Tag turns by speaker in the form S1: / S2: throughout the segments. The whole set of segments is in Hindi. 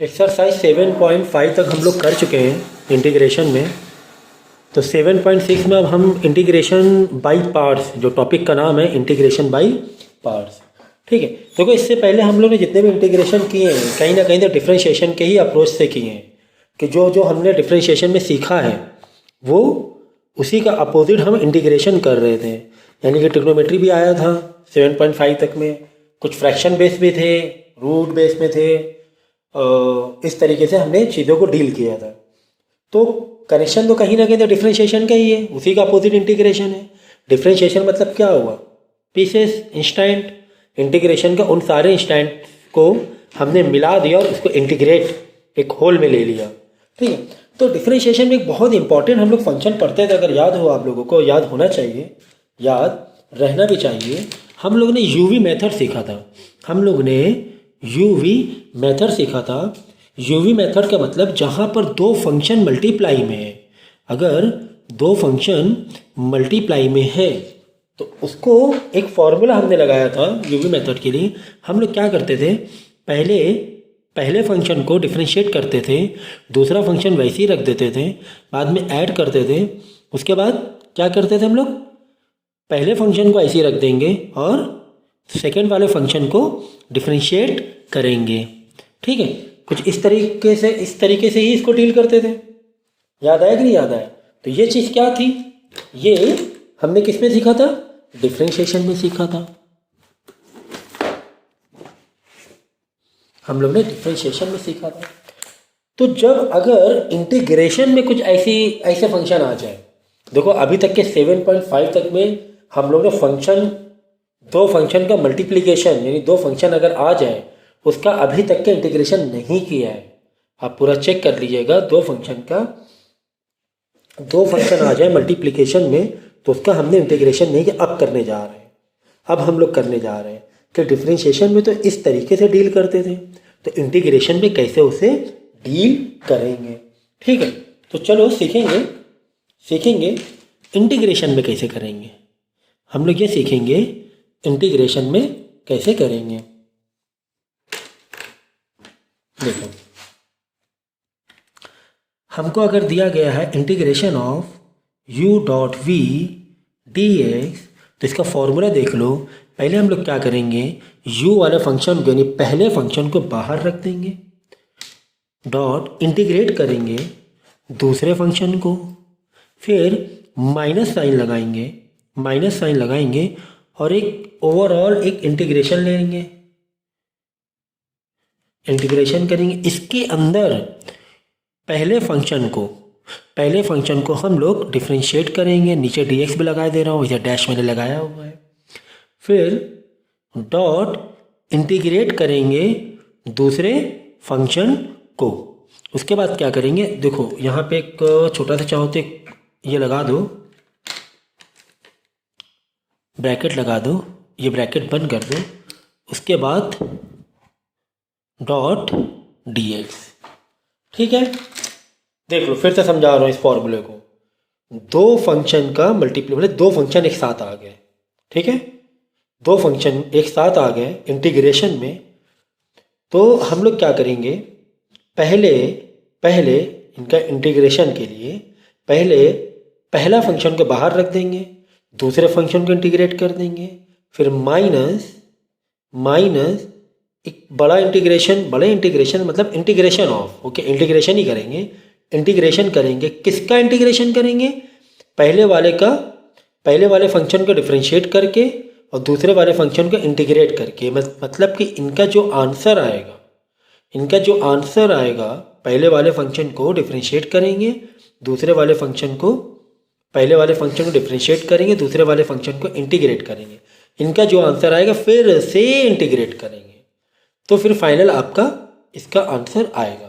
S1: एक्सरसाइज 7.5 तक हम लोग कर चुके हैं इंटीग्रेशन में। तो 7.6 में अब हम इंटीग्रेशन बाय पार्ट्स, जो टॉपिक का नाम है इंटीग्रेशन बाय पार्ट्स, ठीक है। देखो इससे पहले हम लोग ने जितने भी इंटीग्रेशन किए हैं कहीं ना कहीं तो डिफ्रेंशिएशन के ही अप्रोच से किए हैं, कि जो जो हमने डिफ्रेंशिएशन में सीखा है वो उसी का अपोजिट हम इंटीग्रेशन कर रहे थे। यानी कि ट्रिग्नोमेट्री भी आया था 7.5 तक में, कुछ फ्रैक्शन बेस भी थे, रूट बेस में थे, इस तरीके से हमने चीज़ों को डील किया था। तो कनेक्शन तो कहीं ना कहीं तो डिफ्रेंशिएशन का ही है, उसी का अपोजिट इंटीग्रेशन है। डिफ्रेंशिएशन मतलब क्या हुआ, पीसेस, इंस्टेंट। इंटीग्रेशन का उन सारे इंस्टेंट को हमने मिला दिया और उसको इंटीग्रेट एक होल में ले लिया, ठीक है। तो डिफ्रेंशिएशन में एक बहुत इंपॉर्टेंट हम लोग फंक्शन पढ़ते थे, अगर याद हो आप लोगों को, याद होना चाहिए, याद रहना भी चाहिए। हम लोग ने यूवी मेथड सीखा था, हम लोग ने यूवी मेथड सीखा था। यूवी मेथड का मतलब जहाँ पर दो फंक्शन मल्टीप्लाई में है, अगर दो फंक्शन मल्टीप्लाई में है तो उसको एक फॉर्मूला हमने लगाया था यूवी मेथड के लिए। हम लोग क्या करते थे, पहले फंक्शन को डिफरेंशिएट करते थे, दूसरा फंक्शन वैसे ही रख देते थे, बाद में ऐड करते थे। उसके बाद क्या करते थे हम लोग, पहले फंक्शन को ऐसे ही रख देंगे और सेकेंड वाले फंक्शन को डिफरेंशिएट करेंगे, ठीक है। कुछ इस तरीके से ही इसको डील करते थे। याद आया कि नहीं याद आया? तो ये चीज़ क्या थी, ये हमने किस में सीखा था, डिफरेंशिएशन में सीखा था। हम लोग ने डिफरेंशिएशन में सीखा था। तो जब अगर इंटीग्रेशन में कुछ ऐसे फंक्शन आ जाए, देखो अभी तक के 7.5 तक में हम लोग ने दो फंक्शन का मल्टीप्लिकेशन, यानी दो फंक्शन अगर आ जाए उसका अभी तक के इंटीग्रेशन नहीं किया है। आप पूरा चेक कर लीजिएगा, दो फंक्शन आ जाए मल्टीप्लिकेशन में तो उसका हमने इंटीग्रेशन नहीं किया, अब करने जा रहे हैं। अब हम लोग करने जा रहे हैं कि डिफरेंशिएशन में तो इस तरीके से डील करते थे, तो इंटीग्रेशन में कैसे उसे डील करेंगे, ठीक है। तो चलो सीखेंगे इंटीग्रेशन में कैसे करेंगे। हम लोग ये सीखेंगे इंटीग्रेशन में कैसे करेंगे। देखो हमको अगर दिया गया है integration of u dot v d x, तो इसका फॉर्मूला देख लो। पहले हम लोग क्या करेंगे, u वाले फंक्शन को यानी पहले फंक्शन को बाहर रख देंगे, डॉट इंटीग्रेट करेंगे दूसरे फंक्शन को, फिर माइनस साइन लगाएंगे और एक ओवरऑल एक इंटीग्रेशन लेंगे, इंटीग्रेशन करेंगे। इसके अंदर पहले फंक्शन को हम लोग डिफरेंशिएट करेंगे, नीचे dx भी लगा दे रहा हूँ, इधर डैश मैंने लगाया हुआ है। फिर डॉट इंटीग्रेट करेंगे दूसरे फंक्शन को। उसके बाद क्या करेंगे, देखो यहाँ पे एक छोटा सा चाहो तो ये लगा दो, ब्रैकेट लगा दो, ये ब्रैकेट बंद कर दो। उसके बाद डॉट dx, ठीक है। देख लो फिर से समझा रहा हूँ इस फॉर्मूले को। दो फंक्शन का मल्टीप्लाई, दो फंक्शन एक साथ आ गए, ठीक है, दो फंक्शन एक साथ आ गए इंटीग्रेशन में। तो हम लोग क्या करेंगे, पहले इनका इंटीग्रेशन के लिए पहला फंक्शन को बाहर रख देंगे, दूसरे फंक्शन को इंटीग्रेट कर देंगे, फिर माइनस एक बड़ा इंटीग्रेशन मतलब इंटीग्रेशन ऑफ, ओके, इंटीग्रेशन ही करेंगे। इंटीग्रेशन करेंगे किसका, इंटीग्रेशन करेंगे पहले वाले फंक्शन को डिफरेंशिएट करके और दूसरे वाले फंक्शन को इंटीग्रेट करके। मतलब कि इनका जो आंसर आएगा पहले वाले फंक्शन को डिफरेंशिएट करेंगे, दूसरे वाले फंक्शन को डिफरेंशिएट करेंगे, दूसरे वाले फंक्शन को इंटीग्रेट करेंगे। इनका जो आंसर आएगा फिर से इंटीग्रेट करेंगे, तो फिर फाइनल आपका इसका आंसर आएगा,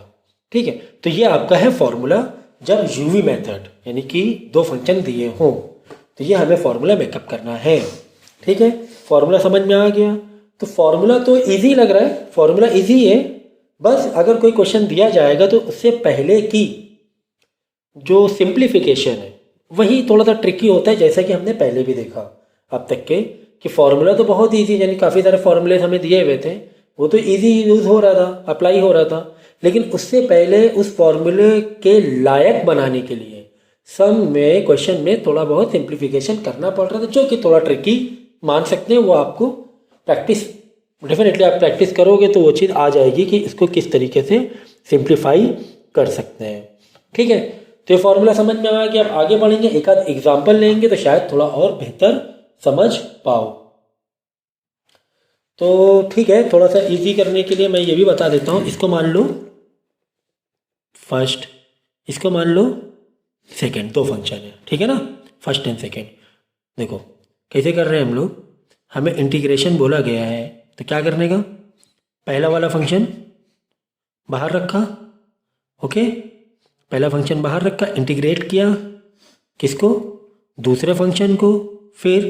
S1: ठीक है। तो ये आपका है फॉर्मूला जब यूवी मेथड यानी कि दो फंक्शन दिए हों, तो ये हमें फॉर्मूला मेकअप करना है, ठीक है। फॉर्मूला समझ में आ गया? तो फॉर्मूला तो इजी लग रहा है, फॉर्मूला इजी है। बस अगर कोई क्वेश्चन दिया जाएगा तो उससे पहले की जो सिंप्लीफिकेशन है वही थोड़ा सा ट्रिकी होता है, जैसा कि हमने पहले भी देखा अब तक के कि फॉर्मूला तो बहुत ईजी, यानी काफ़ी सारे फॉर्मूले हमें दिए हुए थे, वो तो इजी यूज़ हो रहा था, अप्लाई हो रहा था। लेकिन उससे पहले उस फॉर्मूले के लायक बनाने के लिए सम में, क्वेश्चन में थोड़ा बहुत सिंप्लीफिकेशन करना पड़ रहा था, जो कि थोड़ा ट्रिकी मान सकते हैं। वो आपको प्रैक्टिस, डेफिनेटली आप प्रैक्टिस करोगे तो वो चीज़ आ जाएगी कि इसको किस तरीके से सिंप्लीफाई कर सकते हैं। ठीक है, तो ये फॉर्मूला समझ में आया कि आप आगे बढ़ेंगे, एक आध एग्जाम्पल लेंगे तो शायद थोड़ा और बेहतर समझ पाओ। तो ठीक है, थोड़ा सा इजी करने के लिए मैं ये भी बता देता हूँ। इसको मान लो फर्स्ट, इसको मान लो सेकेंड, दो फंक्शन है, ठीक है ना, फर्स्ट एंड सेकेंड। देखो कैसे कर रहे हैं हम लोग, हमें इंटीग्रेशन बोला गया है तो क्या करने का, पहला वाला फंक्शन बाहर रखा, ओके, पहला फंक्शन बाहर रखा, इंटीग्रेट किया किसको, दूसरे फंक्शन को, फिर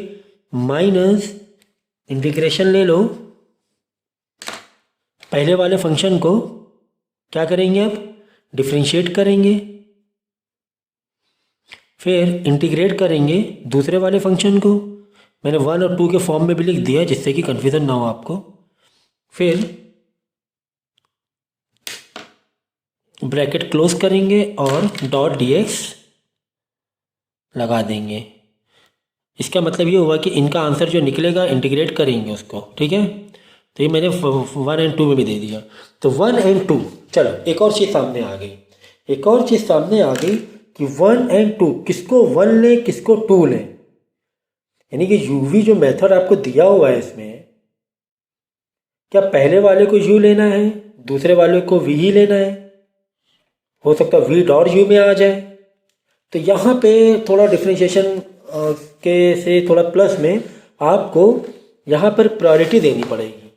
S1: माइनस इंटीग्रेशन ले लो, पहले वाले फंक्शन को क्या करेंगे, अब डिफरेंशिएट करेंगे, फिर इंटीग्रेट करेंगे दूसरे वाले फंक्शन को। मैंने 1 और 2 के फॉर्म में भी लिख दिया जिससे कि कन्फ्यूज़न ना हो आपको। फिर ब्रैकेट क्लोज करेंगे और डॉट dx लगा देंगे। इसका मतलब ये हुआ कि इनका आंसर जो निकलेगा इंटीग्रेट करेंगे उसको, ठीक है। तो ये मैंने 1 और 2 में भी दे दिया। तो 1 और 2, चलो एक और चीज़ सामने आ गई, एक और चीज़ सामने आ गई कि 1 और 2 किसको 1 लें किसको 2 लें। यानी कि यूवी जो मेथड आपको दिया हुआ है इसमें, क्या पहले वाले को यू लेना है दूसरे वाले को वी ही लेना है, हो सकता है वी डॉट यू में आ जाए। तो यहाँ पे थोड़ा डिफ्रेंशिएशन के से थोड़ा प्लस में आपको यहाँ पर प्रायोरिटी देनी पड़ेगी,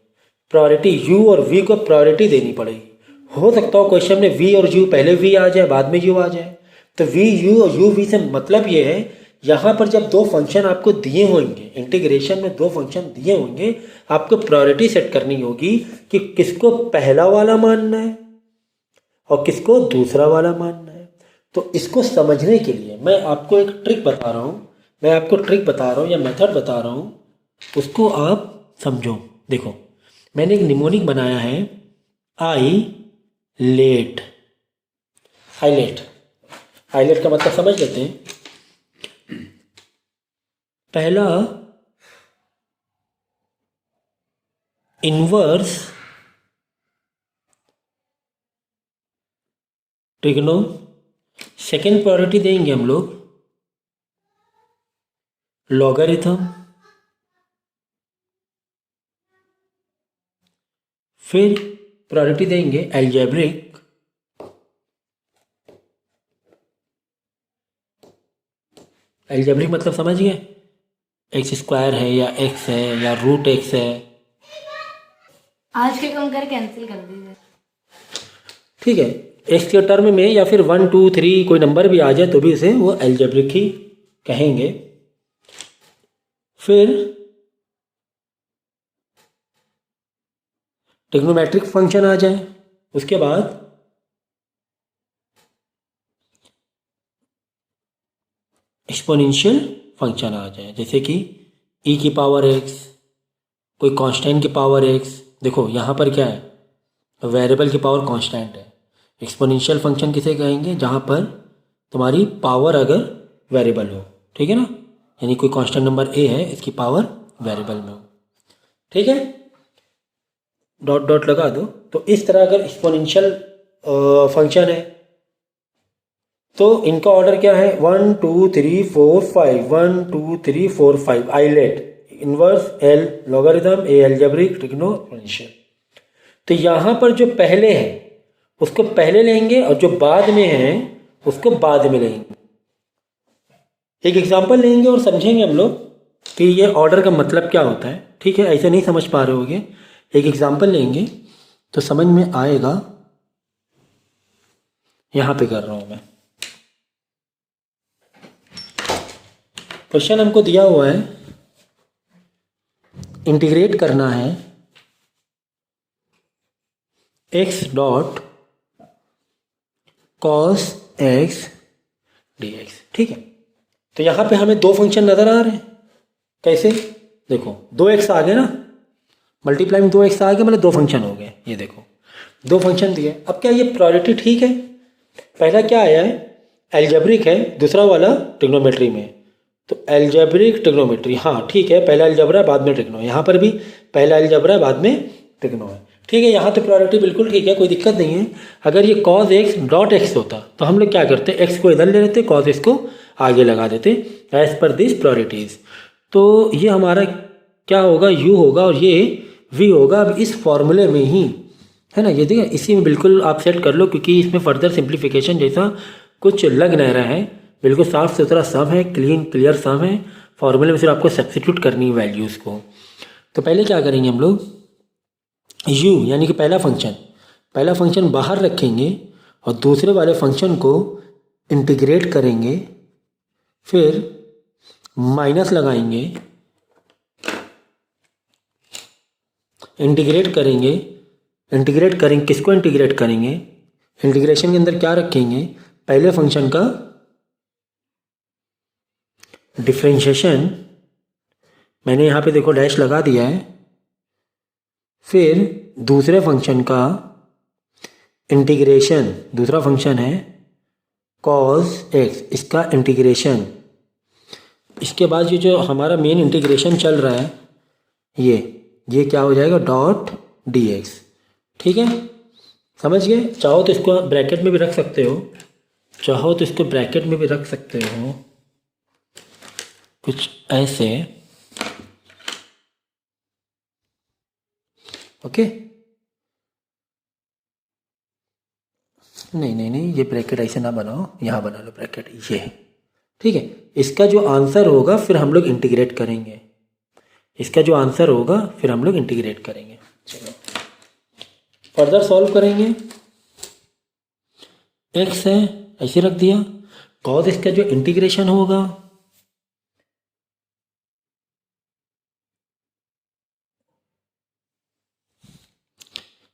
S1: प्रायोरिटी यू और वी को प्रायोरिटी देनी पड़ेगी। हो सकता हो क्वेश्चन में वी और यू पहले वी आ जाए बाद में यू आ जाए। तो वी यू और यू वी से मतलब ये है, यहाँ पर जब दो फंक्शन आपको दिए होंगे, इंटीग्रेशन में दो फंक्शन दिए होंगे, आपको प्रायोरिटी सेट करनी होगी कि किसको पहला वाला मानना है और किसको दूसरा वाला मानना है। तो इसको समझने के लिए मैं आपको एक ट्रिक बता रहा हूँ, मैं आपको ट्रिक बता रहा हूँ या मेथड बता रहा हूँ, उसको आप समझो। देखो मैंने एक निमोनिक बनाया है, आई लेट। आईलेट, आईलेट का मतलब समझ लेते हैं। पहला इनवर्स ट्रिग्नो, सेकेंड प्रायोरिटी देंगे हम लोग लॉगरिथम, फिर प्रायोरिटी देंगे एल्जेब्रिक, एल्जेब्रिक मतलब समझ गए, एक्स स्क्वायर है या एक्स है या रूट एक्स है।
S2: आज के कम कर कैंसिल कर दीजिए,
S1: ठीक है, एक्स के टर्म में या फिर 1 2 3 कोई नंबर भी आ जाए तो भी इसे वो एल्जेब्रिक ही कहेंगे। फिर ट्रिग्नोमेट्रिक फंक्शन आ जाए, उसके बाद एक्सपोनेंशियल फंक्शन आ जाए, जैसे कि e की पावर x, कोई कांस्टेंट की पावर x। देखो यहाँ पर क्या है, वेरिएबल की पावर कांस्टेंट है। एक्सपोनेंशियल फंक्शन किसे कहेंगे, जहाँ पर तुम्हारी पावर अगर वेरिएबल हो, ठीक है ना, यानी कोई कांस्टेंट नंबर a है, इसकी पावर वेरिएबल में हो, ठीक है, डॉट डॉट लगा दो। तो इस तरह अगर एक्सपोनेंशियल फंक्शन है तो इनका ऑर्डर क्या है, 1 2 3 4 5, 1 2 3 4 5, आइलेट, इनवर्स, एल लॉगरिथम, ए एल्जेब्रिक, ट्रिग्नो, एक्सपोनेंशियल। तो यहाँ पर जो पहले है उसको पहले लेंगे और जो बाद में है उसको बाद में लेंगे। एक एग्जांपल लेंगे और समझेंगे हम लोग कि ये ऑर्डर का मतलब क्या होता है, ठीक है। ऐसे नहीं समझ पा रहे होगे, एक एग्जांपल लेंगे तो समझ में आएगा। यहाँ पे कर रहा हूँ मैं, क्वेश्चन हमको दिया हुआ है, इंटीग्रेट करना है x dot cos x dx, ठीक है। तो यहाँ पे हमें दो फंक्शन नज़र आ रहे हैं, कैसे, देखो 2x आ गए ना, मल्टीप्लाई में 2x आ गए, मतलब दो फंक्शन हो गए। ये देखो दो फंक्शन दिए। अब क्या ये प्रायोरिटी ठीक है? पहला क्या आया है? एल्जेब्रिक है, दूसरा वाला ट्रिग्नोमेट्री में। तो एल्जेब्रिक ट्रिग्नोमेट्री, हाँ ठीक है, पहला एल्जेब्रा बाद में ट्रिग्नो। यहाँ पर भी पहला एल्जेब्रा बाद में ट्रिग्नो है, ठीक है। यहाँ तो प्रायोरिटी बिल्कुल ठीक है, कोई दिक्कत नहीं है। अगर ये कॉज एक्स डॉट एक्स होता तो हम लोग क्या करते, एक्स को इधर ले लेते, कॉज एक्स को आगे लगा देते, एज पर दिस प्रायोरिटीज़। तो ये हमारा क्या होगा, यू होगा और ये वी होगा। अब इस फॉर्मूले में ही है ना, ये देखिए इसी में बिल्कुल आप सेट कर लो, क्योंकि इसमें फर्दर सिंप्लीफिकेशन जैसा कुछ लग नहीं रहा है। बिल्कुल साफ सुथरा सम है, क्लियर सम है। फॉर्मूले में सिर्फ आपको सब्स्टिट्यूट करनी है वैल्यूज़ को। तो पहले क्या करेंगे हम लोग, u यानी कि पहला फंक्शन बाहर रखेंगे और दूसरे वाले फंक्शन को इंटीग्रेट करेंगे, फिर माइनस लगाएंगे, इंटीग्रेट करेंगे। किसको इंटीग्रेट करेंगे? इंटीग्रेशन के अंदर क्या रखेंगे, पहले फंक्शन का डिफरेंशिएशन, मैंने यहाँ पे देखो डैश लगा दिया है, फिर दूसरे फंक्शन का इंटीग्रेशन, दूसरा फंक्शन है cos x, इसका इंटीग्रेशन। इसके बाद ये जो हमारा मेन इंटीग्रेशन चल रहा है ये क्या हो जाएगा, डॉट dx, ठीक है, समझ गए। चाहो तो इसको ब्रैकेट में भी रख सकते हो, कुछ ऐसे, ओके। नहीं, ये ब्रैकेट ऐसे ना बनाओ, यहाँ बना लो ब्रैकेट, ये ठीक है। इसका जो आंसर होगा फिर हम लोग इंटीग्रेट करेंगे, चलो फर्दर सॉल्व करेंगे। x है ऐसे रख दिया, कॉज इसका जो इंटीग्रेशन होगा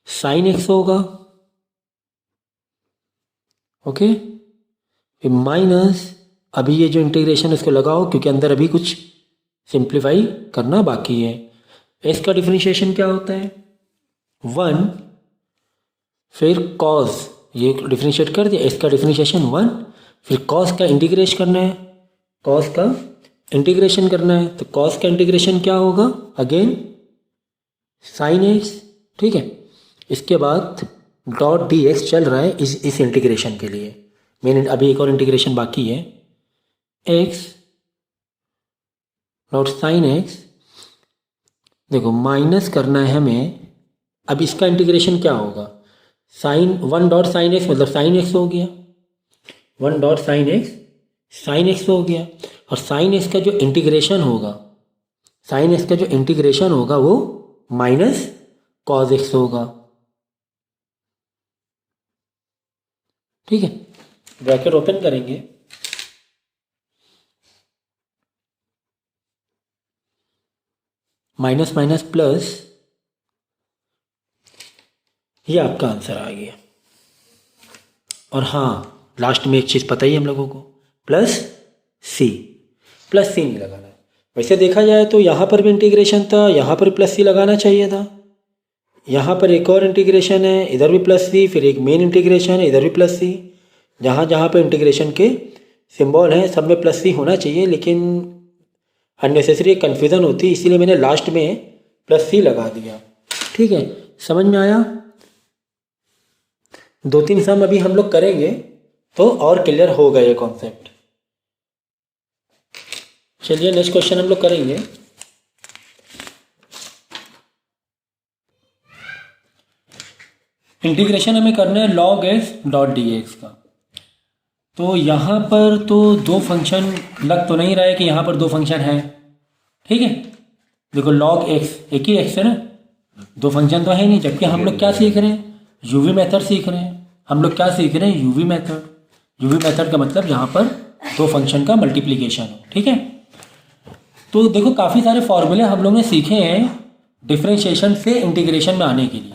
S1: sin x होगा, ओके। फिर माइनस, अभी ये जो इंटीग्रेशन इसको लगाओ, क्योंकि अंदर अभी कुछ सिंप्लीफाई करना बाकी है। s का डिफरेंशिएशन क्या होता है, 1, फिर cos, ये डिफरेंशिएट कर दिया, s का डिफरेंशिएशन 1, फिर cos का इंटीग्रेशन करना है, तो cos का इंटीग्रेशन क्या होगा, अगेन sin x, ठीक है। इसके बाद डॉट dx चल रहा है इस इंटीग्रेशन के लिए। मैंने अभी एक और इंटीग्रेशन बाकी है, x डॉट sin x, देखो माइनस करना है हमें। अब इसका इंटीग्रेशन क्या होगा, वन डॉट साइन एक्स मतलब साइन एक्स हो गया, और साइन एक्स का जो इंटीग्रेशन होगा वो माइनस कॉज एक्स होगा, ठीक है। ब्रैकेट ओपन करेंगे, माइनस माइनस प्लस, ये आपका आंसर आ गया। और हाँ, लास्ट में एक चीज़ पता ही हम लोगों को, प्लस सी नहीं लगाना है। वैसे देखा जाए तो यहाँ पर भी इंटीग्रेशन था, यहाँ पर प्लस सी लगाना चाहिए था। यहाँ पर एक और इंटीग्रेशन है, इधर भी प्लस सी, फिर एक मेन इंटीग्रेशन है, इधर भी प्लस सी। जहाँ पर इंटीग्रेशन के सिंबल हैं सब में प्लस सी होना चाहिए, लेकिन अननेसेसरी कन्फ्यूज़न होती है, इसीलिए मैंने लास्ट में प्लस सी लगा दिया, ठीक है। समझ में आया? 2-3 सम अभी हम लोग करेंगे तो और क्लियर होगा ये कॉन्सेप्ट। चलिए नेक्स्ट क्वेश्चन हम लोग करेंगे। इंटीग्रेशन हमें करना है log x डॉट dx का। तो यहाँ पर तो दो फंक्शन लग तो नहीं रहा है कि यहाँ पर दो फंक्शन हैं, ठीक है। देखो log x, एक ही x है ना, दो फंक्शन तो है नहीं। जबकि हम लोग क्या सीख रहे हैं, यूवी मेथड सीख रहे हैं। यूवी मेथड का मतलब यहाँ पर दो फंक्शन का मल्टीप्लिकेशन हो, ठीक है। तो देखो काफ़ी सारे फॉर्मूले हम लोग ने सीखे हैं डिफरेंशिएशन से इंटीग्रेशन में आने के लिए,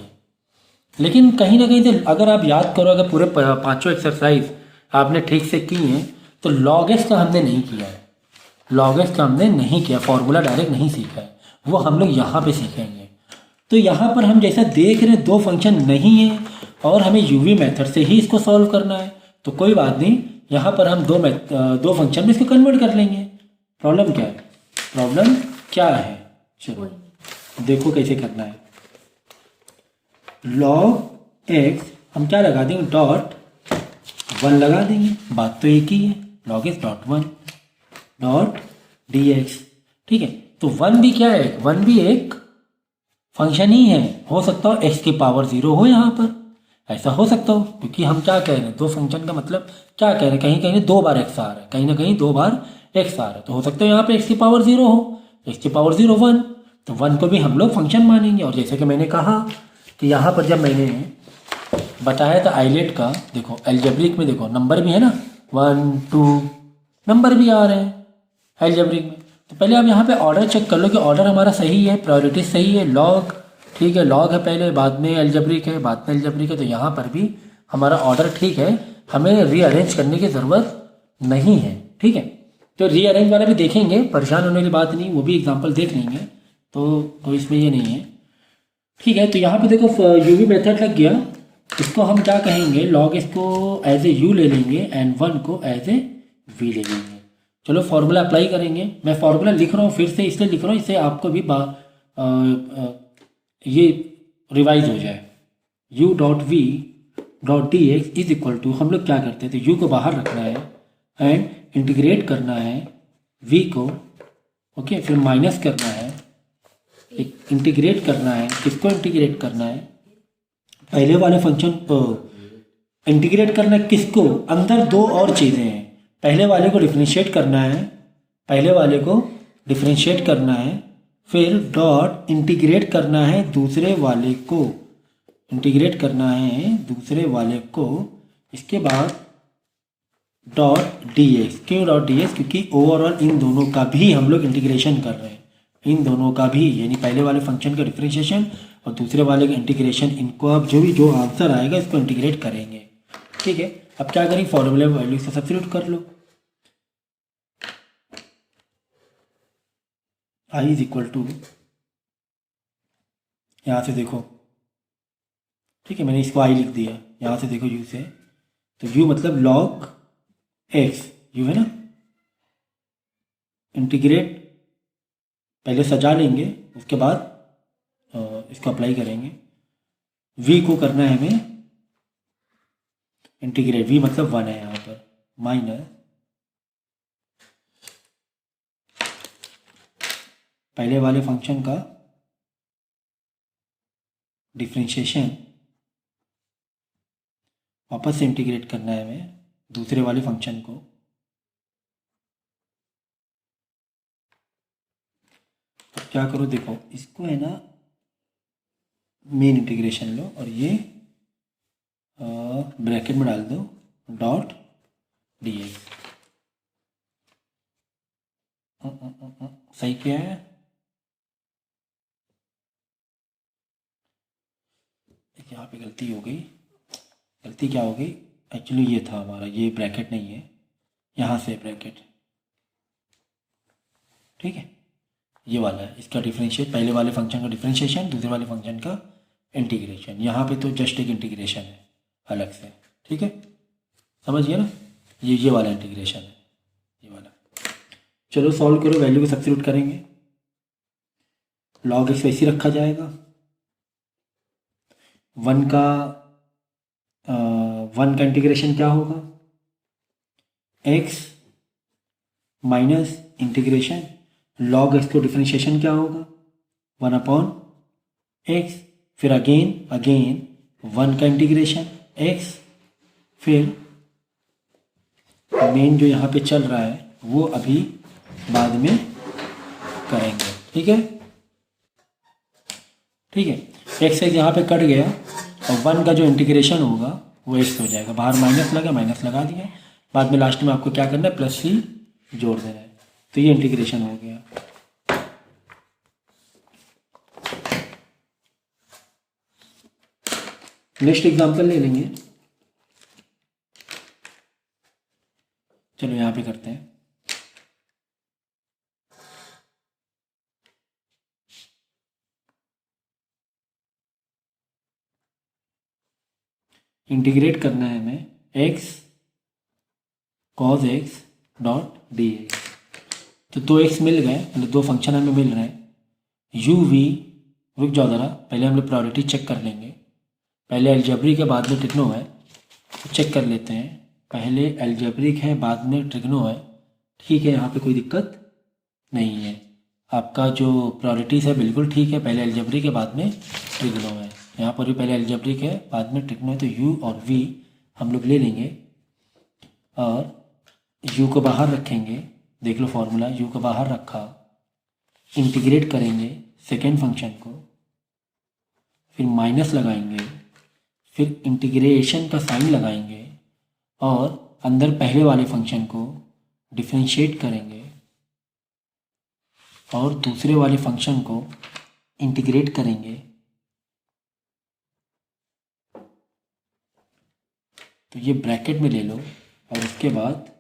S1: लेकिन कहीं ना कहीं अगर आप याद करो, अगर पूरे 5 एक्सरसाइज आपने ठीक से की हैं तो log x का हमने नहीं किया, फॉर्मूला डायरेक्ट नहीं सीखा है, वो हम लोग यहाँ पे सीखेंगे। तो यहाँ पर हम जैसा देख रहे हैं दो फंक्शन नहीं है और हमें यूवी मेथड से ही इसको सॉल्व करना है, तो कोई बात नहीं, यहाँ पर हम दो फंक्शन में इसको कन्वर्ट कर लेंगे। प्रॉब्लम क्या है, प्रॉब्लम क्या है, चलो देखो कैसे करना है। log x हम क्या लगा देंगे, डॉट 1 लगा देंगे, बात तो एक ही है, log x dot 1 dot dx। ठीक है, तो 1 भी क्या है, 1 भी एक फंक्शन ही है, हो सकता हो x की पावर 0 हो, यहाँ पर ऐसा हो सकता हो, क्योंकि हम क्या कह रहे हैं, दो फंक्शन का मतलब क्या कह रहे हैं, कहीं कहीं 2 बार x आ रहा है, कहीं ना कहीं 2 बार x आ रहा है, तो हो सकता है यहाँ पे x की पावर 0 हो, x की पावर 0 1, तो 1 को भी हम लोग फंक्शन मानेंगे। और जैसे कि मैंने कहा कि यहाँ पर जब मैंने बताया था आइलेट का, देखो एल्जेब्रिक में देखो नंबर भी है ना, 1 2 नंबर भी आ रहे हैं एल्जेब्रिक में, तो पहले आप यहाँ पे ऑर्डर चेक कर लो कि ऑर्डर हमारा सही है, प्रायोरिटी सही है, लॉग ठीक है, लॉग है पहले, बाद में एल्जेब्रिक है, बाद में एल्जेब्रिक है, तो यहाँ पर भी हमारा ऑर्डर ठीक है, हमें रीअरेंज करने की ज़रूरत नहीं है। ठीक है, तो रीअरेंज वाला भी देखेंगे, परेशान होने की बात नहीं, वो भी एग्जाम्पल देख लेंगे, तो कोई इसमें ये नहीं है। ठीक है, तो यहाँ पे देखो यूवी मेथड लग गया, इसको हम क्या कहेंगे, लॉग इसको एज ए यू ले लेंगे एंड 1 को एज ए वी ले लेंगे। चलो फॉर्मूला अप्लाई करेंगे, मैं फॉर्मूला लिख रहा हूँ फिर से, इसलिए लिख रहा हूँ इससे आपको भी ये रिवाइज हो जाए। u dot v dot d x is equal to, हम लोग क्या करते थे, u को बाहर रखना है एंड इंटीग्रेट करना है v को, ओके, फिर माइनस करना है, इंटीग्रेट करना है, किसको इंटीग्रेट करना है, पहले वाले फंक्शन को इंटीग्रेट करना है, किसको, अंदर दो और चीज़ें हैं, पहले वाले को डिफ्रेंशिएट करना है, पहले वाले को डिफ्रेंशिएट करना है, फिर डॉट इंटीग्रेट करना है दूसरे वाले को, इंटीग्रेट करना है दूसरे वाले को, इसके बाद डॉट डी एक्स। क्यों डॉट डी एक्स, क्योंकि ओवरऑल इन दोनों का भी हम लोग इंटीग्रेशन कर रहे हैं, इन दोनों का भी, यानी पहले वाले फंक्शन का डिफ्रेंशिएशन और दूसरे वाले का इंटीग्रेशन, इनको अब जो आंसर आएगा इसको इंटीग्रेट करेंगे। ठीक है, अब क्या करें, फॉर्मूले वैल्यू से सब्स्टिट्यूट कर लो, आई इज इक्वल टू, यहाँ से देखो, ठीक है, मैंने इसको आई लिख दिया, यहाँ से देखो यू से, तो यू मतलब लॉग एक्स, यू है ना, इंटीग्रेट पहले सजा लेंगे, उसके बाद इसको अप्लाई करेंगे, v को करना है हमें इंटीग्रेट, v मतलब 1 है यहाँ पर, माइनस पहले वाले फंक्शन का डिफ्रेंशिएशन, वापस से इंटीग्रेट करना है हमें दूसरे वाले फंक्शन को, तो क्या करो, देखो इसको है ना मेन इंटीग्रेशन लो और ये ब्रैकेट में डाल दो डॉट डी एक्स, सही क्या है, यहाँ पे गलती हो गई, गलती क्या हो गई, एक्चुअली ये था हमारा, ये ब्रैकेट नहीं है, यहाँ से ब्रैकेट, ठीक है, ये वाला है, इसका डिफरेंशिएट, पहले वाले फंक्शन का डिफरेंशिएशन, दूसरे वाले फंक्शन का इंटीग्रेशन, यहाँ पे तो जस्ट एक इंटीग्रेशन है अलग से, ठीक है, समझ गया ना, ये वाला इंटीग्रेशन है, ये वाला। चलो सॉल्व करो, वैल्यू को सब्स्टिट्यूट करेंगे, लॉग एक्स वैसे रखा जाएगा, 1 का इंटीग्रेशन क्या होगा, x minus integration log x को डिफरेंशिएशन क्या होगा, 1/x, फिर अगेन 1 का इंटीग्रेशन x, फिर मेन जो यहाँ पे चल रहा है वो अभी बाद में करेंगे। ठीक है, ठीक है, x यहाँ पे कट गया और 1 का जो इंटीग्रेशन होगा वो x हो जाएगा, बाहर माइनस लगा दिया, बाद में लास्ट में आपको क्या करना है, प्लस c जोड़ देना है, तो ये इंटीग्रेशन हो गया। नेक्स्ट एग्जांपल ले लेंगे, चलो यहाँ पे करते हैं। इंटीग्रेट करना है हमें x cos x dot d x. तो 2x मिल गए, मतलब 2 फंक्शन हमें मिल रहे हैं। यू वी, रुक जाओ ज़रा, पहले हम लोग प्रायोरिटी चेक कर लेंगे। पहले एल्जेब्रिक है बाद में ट्रिग्नो है, तो चेक कर लेते हैं। पहले एल्जेब्रिक है बाद में ट्रिग्नो है, ठीक है, यहाँ पे कोई दिक्कत नहीं है। आपका जो प्रायोरिटीज़ है बिल्कुल ठीक है, पहले एल्जेब्रिक है बाद में ट्रिग्नो है। यहाँ पर भी पहले एल्जेब्रिक है बाद में ट्रिग्नो है, तो u और v हम लोग ले लेंगे और u को बाहर रखेंगे। देख लो फॉर्मूला, u को बाहर रखा, इंटीग्रेट करेंगे सेकेंड फंक्शन को, फिर माइनस लगाएंगे, फिर इंटीग्रेशन का साइन लगाएंगे और अंदर पहले वाले फंक्शन को डिफरेंशिएट करेंगे और दूसरे वाले फंक्शन को इंटीग्रेट करेंगे। तो ये ब्रैकेट में ले लो और उसके बाद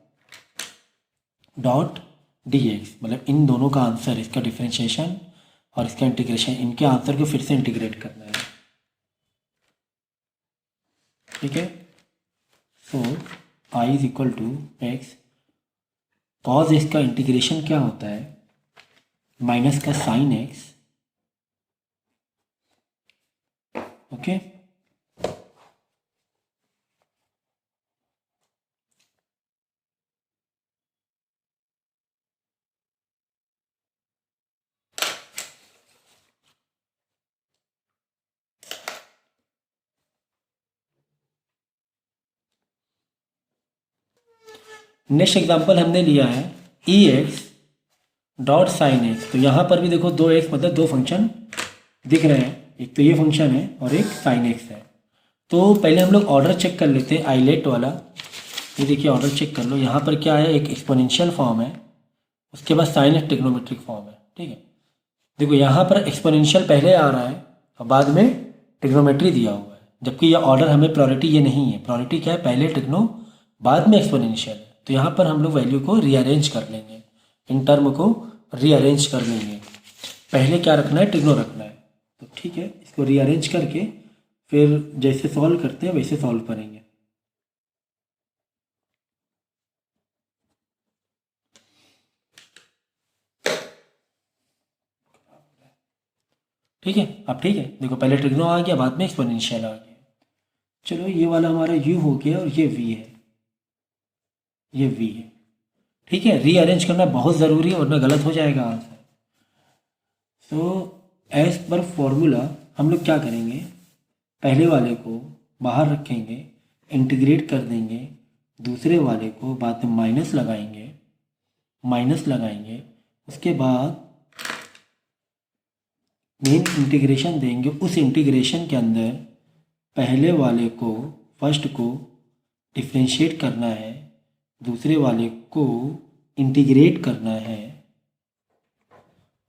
S1: डॉट डी एक्स, मतलब इन दोनों का आंसर, इसका डिफरेंशिएशन और इसका इंटीग्रेशन, इनके आंसर को फिर से इंटीग्रेट करना है, ठीक है। So I is equal to x cos x का इंटीग्रेशन क्या होता है, माइनस का sine x, okay. Next example हमने लिया है e x dot sine x. तो यहाँ पर भी देखो 2x मतलब 2 फंक्शन दिख रहे हैं, एक तो ये फंक्शन है और एक साइन एक्स है। तो पहले हम लोग ऑर्डर चेक कर लेते हैं आइलेट वाला। ये देखिए ऑर्डर चेक कर लो, यहाँ पर क्या है, एक एक्सपोनेंशियल फॉर्म है, उसके बाद साइन एक ट्रिग्नोमेट्रिक फॉर्म है, ठीक है। देखो यहाँ पर एक्सपोनेंशियल पहले आ रहा है और बाद में ट्रिग्नोमेट्री दिया हुआ है, जबकि यह ऑर्डर हमें प्रायोरिटी ये नहीं है। प्रायोरिटी क्या है, पहले ट्रिग्नो बाद में एक्सपोनेंशियल। तो यहाँ पर हम लोग वैल्यू को रीअरेंज कर लेंगे, इन टर्म को रीअरेंज कर लेंगे। पहले क्या रखना है, ट्रिग्नो रखना है, तो ठीक है, इसको रीअरेंज करके फिर जैसे सॉल्व करते हैं वैसे सॉल्व करेंगे। ठीक है, अब ठीक है, देखो पहले ट्रिग्नो आ गया बाद में एक्सपोनेंशियल आ गया। चलो ये वाला हमारा u हो गया और ये v है, ये v है, ठीक है। रीअरेंज करना बहुत ज़रूरी है वरना गलत हो जाएगा answer. So as per formula हम लोग क्या करेंगे, पहले वाले को बाहर रखेंगे, इंटीग्रेट कर देंगे, दूसरे वाले को बाद में माइनस लगाएंगे, उसके बाद मेन इंटीग्रेशन देंगे। उस इंटीग्रेशन के अंदर पहले वाले को, फर्स्ट को डिफरेंशिएट करना है, दूसरे वाले को इंटीग्रेट करना है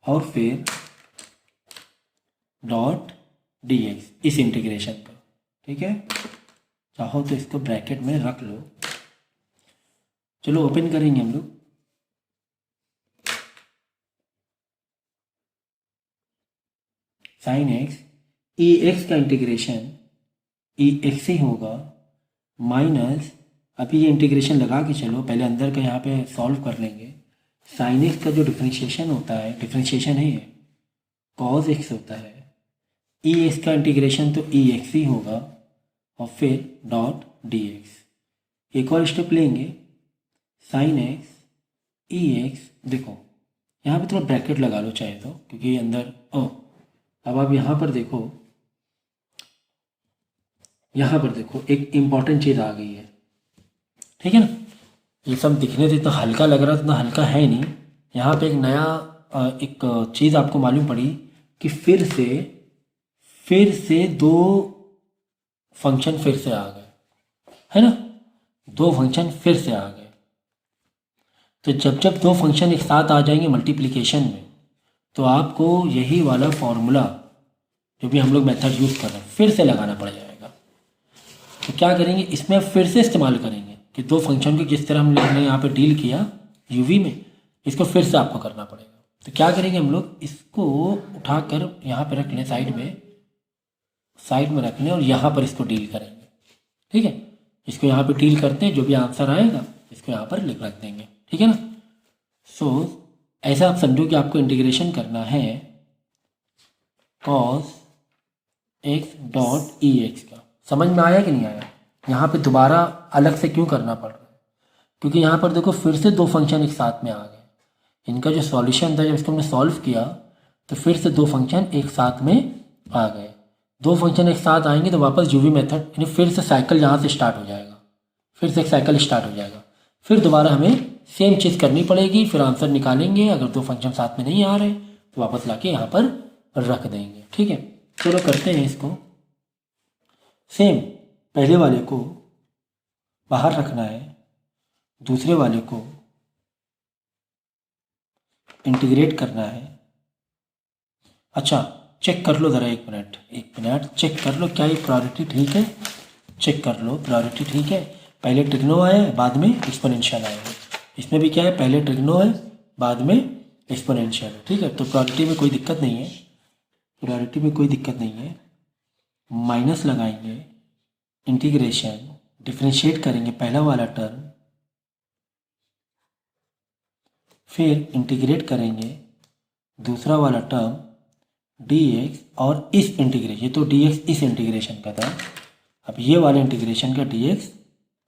S1: और फिर डॉट डी एक्स इस इंटीग्रेशन का, ठीक है। चाहो तो इसको ब्रैकेट में रख लो। चलो ओपन करेंगे हम लोग, साइन एक्स ई एक्स का इंटीग्रेशन ई एक्स ही होगा माइनस, अभी ये इंटीग्रेशन लगा के चलो, पहले अंदर का यहाँ पे सॉल्व कर लेंगे। साइन एक्स का जो डिफरेंशिएशन होता है, डिफरेंशिएशन है ये, कॉज एक्स होता है, ई एक्स का इंटीग्रेशन तो ई एक्स ही होगा और फिर डॉट डी एक्स। एक और स्टेप लेंगे, साइन एक्स ई एक्स, देखो यहाँ पे थोड़ा ब्रैकेट लगा लो चाहे तो, क्योंकि अंदर अब आप यहाँ पर देखो, यहाँ पर देखो एक इम्पॉर्टेंट चीज़ आ गई है, ठीक है ना। ये सब दिखने से इतना हल्का लग रहा है, इतना हल्का है नहीं। यहाँ पे एक नया एक चीज़ आपको मालूम पड़ी कि फिर से 2 फंक्शन फिर से आ गए, है ना, 2 फंक्शन फिर से आ गए। तो जब 2 फंक्शन एक साथ आ जाएंगे मल्टीप्लिकेशन में, तो आपको यही वाला फॉर्मूला जो भी हम लोग मेथड यूज़ कर रहे हैं फिर से लगाना पड़ जाएगा। तो क्या करेंगे, इसमें फिर से इस्तेमाल करेंगे कि 2 फंक्शन को जिस तरह हम लोग ने यहाँ पे डील किया यूवी में, इसको फिर से आपको करना पड़ेगा। तो क्या करेंगे हम लोग, इसको उठाकर यहाँ पे रख लें, साइड में रख लें और यहाँ पर इसको डील करेंगे, ठीक है, इसको यहाँ पे डील करते हैं, जो भी आंसर आएगा इसको यहाँ पर लिख रख देंगे, ठीक है ना। सो ऐसा आप समझो कि आपको इंटीग्रेशन करना है cos x dot E x का। समझ में आया कि नहीं आया? यहाँ पे दोबारा अलग से क्यों करना पड़ रहा है? क्योंकि यहाँ पर देखो फिर से दो फंक्शन एक साथ में आ गए। इनका जो सॉल्यूशन था जब इसको हमने सॉल्व किया तो फिर से दो फंक्शन एक साथ में आ गए। दो फंक्शन एक साथ आएंगे तो वापस जो भी मेथड यानी फिर से साइकिल यहाँ से स्टार्ट हो जाएगा, फिर से एक साइकिल स्टार्ट हो जाएगा। फिर दोबारा हमें सेम चीज़ करनी पड़ेगी, फिर आंसर निकालेंगे। अगर दो फंक्शन साथ में नहीं आ रहे तो वापस लाके यहाँ पर रख देंगे, ठीक है। चलो करते हैं इसको। सेम पहले वाले को बाहर रखना है, दूसरे वाले को इंटीग्रेट करना है। अच्छा चेक कर लो ज़रा, एक मिनट चेक कर लो क्या ये प्रायोरिटी ठीक है। चेक कर लो प्रायोरिटी ठीक है। पहले ट्रिग्नो आया है बाद में एक्सपोनेंशियल आया है। इसमें भी क्या है, पहले ट्रिग्नो है बाद में एक्सपोनेंशियल है, ठीक है। तो प्रायोरिटी में कोई दिक्कत नहीं है, प्रायोरिटी में कोई दिक्कत नहीं है। माइनस लगाएंगे, इंटीग्रेशन डिफरेंशिएट करेंगे पहला वाला टर्म, फिर इंटीग्रेट करेंगे दूसरा वाला टर्म dx और इस इंटीग्रेशन, ये तो dx इस इंटीग्रेशन का था, अब ये वाले इंटीग्रेशन का dx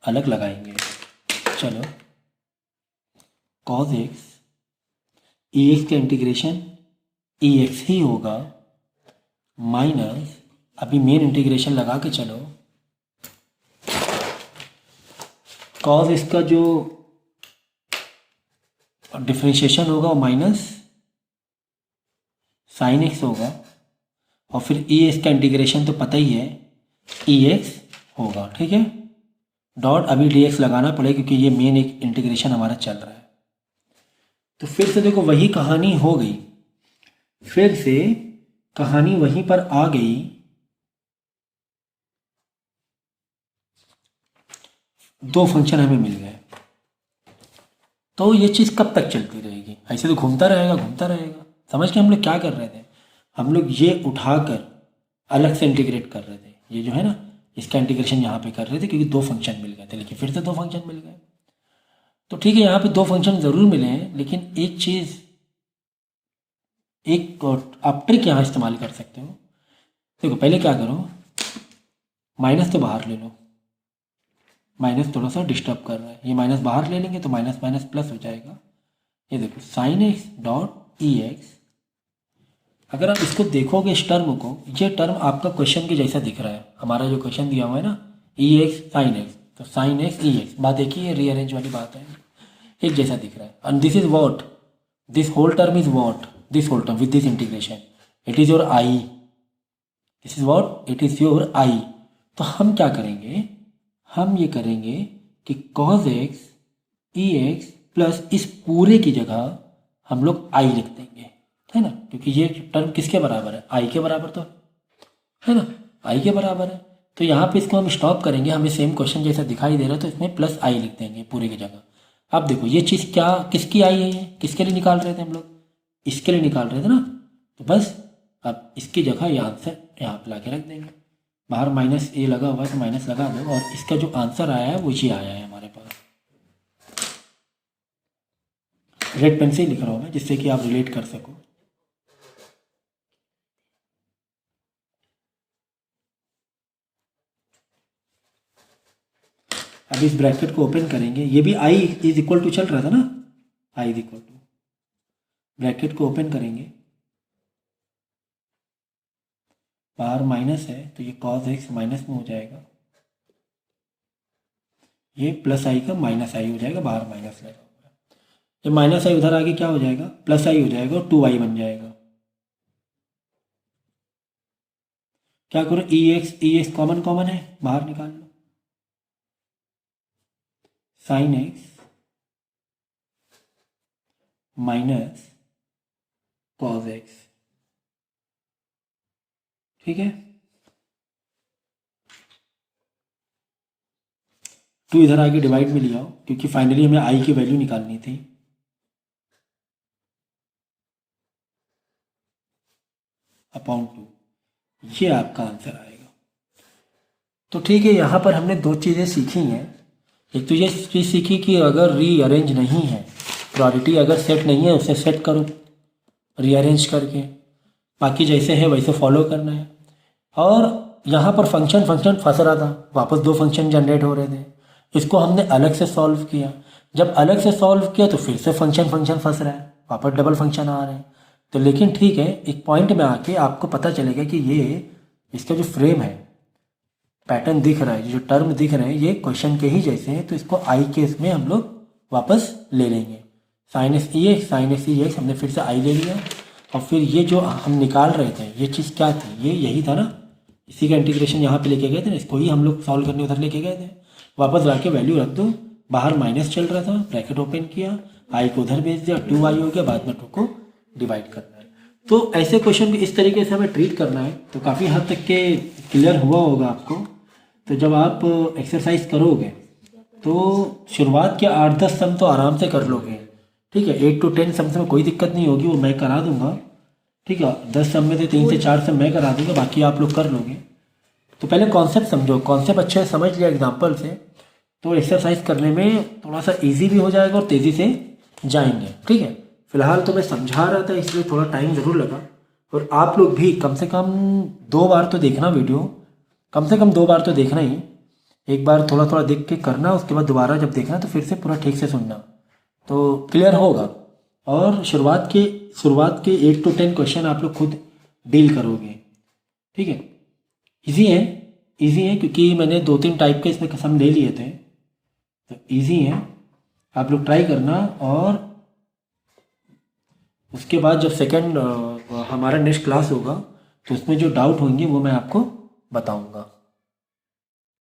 S1: अलग लगाएंगे। चलो cos x ex का इंटीग्रेशन ex ही होगा माइनस, अभी मेन इंटीग्रेशन लगा के चलो, cos इसका जो डिफ्रेंशिएशन होगा वो माइनस साइन एक्स होगा और फिर ई एक्स का इंटीग्रेशन तो पता ही है ई एक्स होगा, ठीक है। डॉट अभी डी एक्स लगाना पड़ेगा क्योंकि ये मेन एक इंटीग्रेशन हमारा चल रहा है। तो फिर से देखो वही कहानी हो गई, फिर से कहानी वहीं पर आ गई। दो फंक्शन हमें मिल गए, तो ये चीज़ कब तक चलती रहेगी? ऐसे तो घूमता रहेगा घूमता रहेगा। समझ के हम लोग क्या कर रहे थे, हम लोग ये उठाकर अलग से इंटीग्रेट कर रहे थे। ये जो है ना इसका इंटीग्रेशन यहाँ पे कर रहे थे क्योंकि दो फंक्शन मिल गए थे, लेकिन फिर से दो फंक्शन मिल गए। तो ठीक है यहाँ पे दो फंक्शन ज़रूर मिले हैं, लेकिन एक चीज़, एक आप ट्रिक यहाँ इस्तेमाल कर सकते हो। देखो पहले क्या करो, माइनस तो बाहर ले लो, माइनस थोड़ा सा डिस्टर्ब कर रहा है, ये माइनस बाहर ले लेंगे तो माइनस माइनस प्लस हो जाएगा। ये देखो sine x dot E x, अगर आप इसको देखोगे इस टर्म को, ये टर्म आपका क्वेश्चन के जैसा दिख रहा है। हमारा जो क्वेश्चन दिया हुआ है ना ई एक्स साइन एक्स, तो साइन एक्स ई एक्स, बात एक ही है, रीअरेंज वाली बात है, एक जैसा दिख रहा है। And this is what, this whole term is what, this whole term with this integration, it is your I, this is what, it is your I. तो हम क्या करेंगे, हम ये करेंगे कि cos x ई एक्स प्लस इस पूरे की जगह हम लोग आई लिख देंगे, है ना, क्योंकि ये टर्म किसके बराबर है, आई के बराबर तो है ना, आई के बराबर है। तो यहाँ पे इसको हम स्टॉप करेंगे, हमें सेम क्वेश्चन जैसा दिखाई दे रहा है तो इसमें प्लस आई लिख देंगे पूरे की जगह। अब देखो ये चीज़ क्या किसकी आई है, ये किसके लिए निकाल रहे थे हम लोग, इसके लिए निकाल रहे थे ना। तो बस अब इसकी जगह ये आंसर यहाँ पे ला के रख देंगे। बाहर माइनस ए लगा हुआ है तो माइनस लगा दो, और इसका जो आंसर आया है वो ये आया है हमारे पास। रेड पेन से ही लिख रहा हूँ मैं जिससे कि आप रिलेट कर सको। अब इस ब्रैकेट को ओपन करेंगे, ये भी आई इज इक्वल टू चल रहा था ना, आई इज इक्वल टू, ब्रैकेट को ओपन करेंगे, बाहर माइनस है तो ये cos x माइनस में हो जाएगा, ये प्लस आई का माइनस आई हो जाएगा, बाहर माइनस लगा हुआ है। जब माइनस आई उधर आगे क्या हो जाएगा, प्लस आई हो जाएगा और टू आई बन जाएगा। क्या करो, ई एक्स कॉमन कॉमन है, बाहर निकाल लो, sine x minus cos x, ठीक है। टू इधर आगे डिवाइड में लिया हो क्योंकि फाइनली हमें आई की वैल्यू निकालनी थी। अपॉन टू, ये आपका आंसर आएगा। तो ठीक है, यहाँ पर हमने दो चीज़ें सीखी हैं। एक तो ये चीज़ सीखी कि अगर रीअरेंज नहीं है, प्रायोरिटी अगर सेट नहीं है उसे सेट करो रीअरेंज करके, बाकी जैसे है वैसे फॉलो करना है। और यहाँ पर फंक्शन फंस रहा था, वापस दो फंक्शन जनरेट हो रहे थे, इसको हमने अलग से सॉल्व किया। जब अलग से सॉल्व किया तो फिर से फंक्शन फंस रहा है, वापस डबल फंक्शन आ रहे हैं। तो लेकिन ठीक है, एक पॉइंट में आके आपको पता चलेगा कि ये इसका जो फ्रेम है, पैटर्न दिख रहा है, जो टर्म दिख रहे हैं ये क्वेश्चन के ही जैसे हैं, तो इसको आई केस में हम लोग वापस ले लेंगे। साइन एस ई एक्स हमने फिर से आई ले लिया, और फिर ये जो हम निकाल रहे थे ये चीज़ क्या थी, ये यही था ना, इसी का इंटीग्रेशन यहाँ पे लेके गए थे ना, इसको ही हम लोग सॉल्व करने उधर लेके गए थे। वापस ला के वैल्यू रख दो, बाहर माइनस चल रहा था, ब्रैकेट ओपन किया, आई को उधर भेज दिया, 2i हो गया, बाद में 2 को डिवाइड करना है। तो ऐसे क्वेश्चन को इस तरीके से हमें ट्रीट करना है, तो काफ़ी हद तक के क्लियर हुआ होगा आपको। तो जब आप एक्सरसाइज करोगे तो शुरुआत के 8-10 सम तो आराम से कर लोगे, ठीक है। 8 to 10 सम में कोई दिक्कत नहीं होगी, वो मैं करा दूंगा, ठीक है। 10 सम में से 3 से 4 सम मैं करा दूंगा, बाकी आप लोग कर लोगे। तो पहले कॉन्सेप्ट समझो, कॉन्सेप्ट अच्छे से समझ लिया एग्जाम्पल से, तो एक्सरसाइज करने में थोड़ा सा ईजी भी हो जाएगा और तेज़ी से जाएंगे, ठीक है। फिलहाल तो मैं समझा रहा था इसलिए थोड़ा टाइम ज़रूर लगा, और आप लोग भी कम से कम 2 बार तो देखना वीडियो, कम से कम 2 बार तो देखना ही। एक बार थोड़ा थोड़ा देख के करना, उसके बाद दोबारा जब देखना तो फिर से पूरा ठीक से सुनना, तो क्लियर होगा। और शुरुआत के 8 to 10 क्वेश्चन आप लोग खुद डील करोगे, ठीक है। इजी है क्योंकि मैंने 2-3 टाइप के इसमें कसम ले लिए थे, तो इजी है, आप लोग ट्राई करना। और उसके बाद जब सेकंड हमारा नेक्स्ट क्लास होगा तो उसमें जो डाउट होंगे वो मैं आपको बताऊंगा।